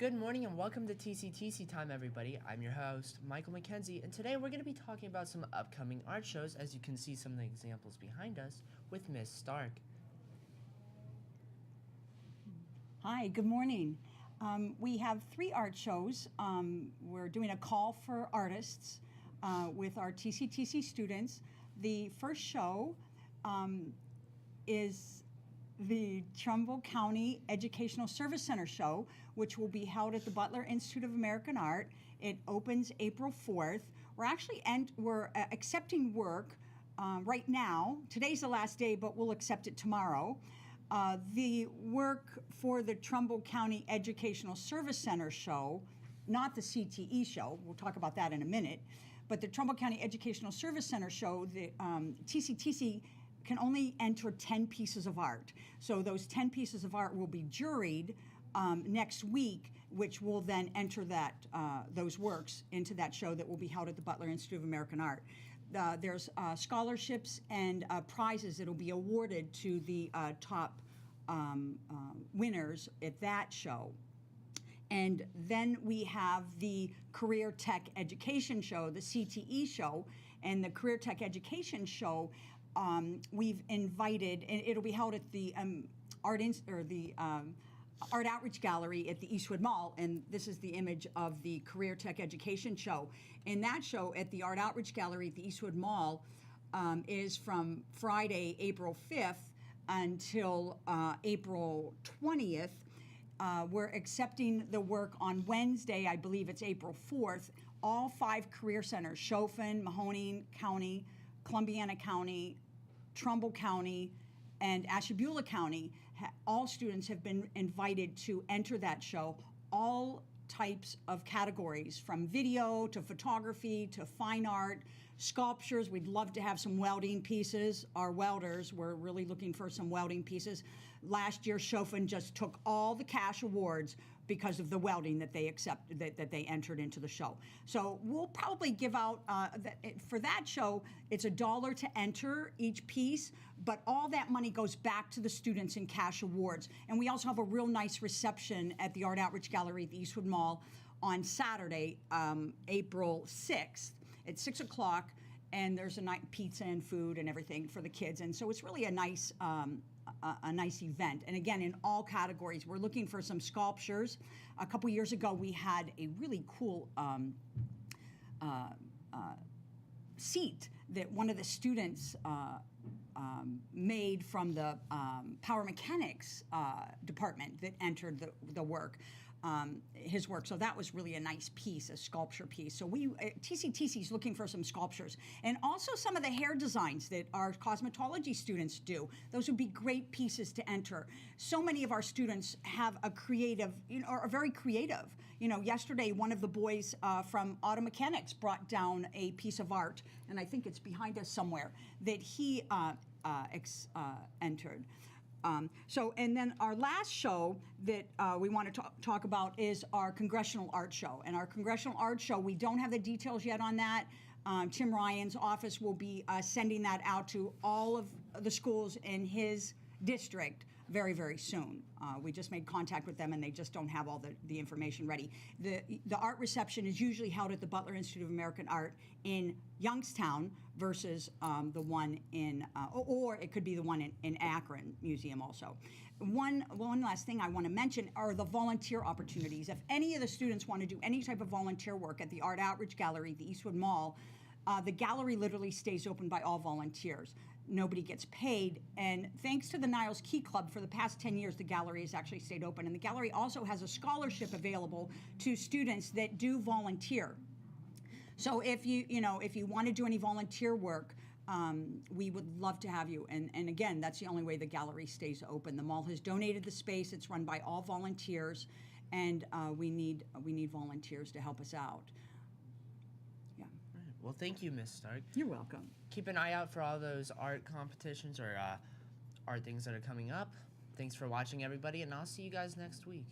Good morning and welcome to TCTC time, everybody. I'm your host, Michael McKenzie, and today we're going to be talking about some upcoming art shows, as you can see some of the examples behind us, with Miss Stark. Hi, good morning. We have 3 art shows. We're doing a call for artists with our TCTC students. The first show is the Trumbull County Educational Service Center show, which will be held at the Butler Institute of American Art. It opens April 4th. We're accepting work right now. Today's the last day, but we'll accept it tomorrow. The work for the Trumbull County Educational Service Center show, not the CTE show, we'll talk about that in a minute, but the Trumbull County Educational Service Center show, the TCTC can only enter 10 pieces of art. So those 10 pieces of art will be juried next week, which will then enter those works into that show that will be held at the Butler Institute of American Art. There's scholarships and prizes that will be awarded to the top winners at that show. And then we have the Career Tech Education Show, the CTE show, and the Career Tech Education Show. We've invited, and it'll be held at the Art Outreach Gallery at the Eastwood Mall, and this is the image of the Career Tech Education Show. And that show at the Art Outreach Gallery at the Eastwood Mall is from Friday, April 5th until April 20th. We're accepting the work on Wednesday, I believe it's April 4th. All 5 career centers, Chauvin, Mahoning County, Columbiana County, Trumbull County, and Ashtabula County, all students have been invited to enter that show. All types of categories, from video to photography to fine art, sculptures. We'd love to have some welding pieces. Our welders, we're really looking for some welding pieces. Last year, Chauvin just took all the cash awards because of the welding that they that they entered into the show. So we'll probably give out, for that show, it's $1 to enter each piece, but all that money goes back to the students in cash awards. And we also have a real nice reception at the Art Outreach Gallery at the Eastwood Mall on Saturday, April 6th at 6 o'clock, and there's a night pizza and food and everything for the kids. And so it's really a nice event. And again, in all categories, we're looking for some sculptures. A couple years ago, we had a really cool seat that one of the students made from the power mechanics department that entered the work, his work. So that was really a nice piece, a sculpture piece. So TCTC is looking for some sculptures, and also some of the hair designs that our cosmetology students do. Those would be great pieces to enter. So many of our students have a creative, are very creative. Yesterday, one of the boys from auto mechanics brought down a piece of art, and I think it's behind us somewhere, that he entered. And then our last show that we want to talk about is our Congressional Art Show. And our Congressional Art Show, we don't have the details yet on that. Tim Ryan's office will be sending that out to all of the schools in his district very, very soon. We just made contact with them, and they just don't have all the information ready. The art reception is usually held at the Butler Institute of American Art in Youngstown versus the one in, or it could be the one in Akron Museum also. One last thing I want to mention are the volunteer opportunities. If any of the students want to do any type of volunteer work at the Art Outreach Gallery, the Eastwood Mall, the gallery literally stays open by all volunteers. Nobody gets paid, and thanks to the Niles Key Club, for the past 10 years, the gallery has actually stayed open. And the gallery also has a scholarship available to students that do volunteer. So if you want to do any volunteer work, we would love to have you. And again, that's the only way the gallery stays open. The mall has donated the space. It's run by all volunteers, and we need volunteers to help us out. Well, thank you, Miss Stark. You're welcome. Keep an eye out for all those art competitions or art things that are coming up. Thanks for watching, everybody, and I'll see you guys next week.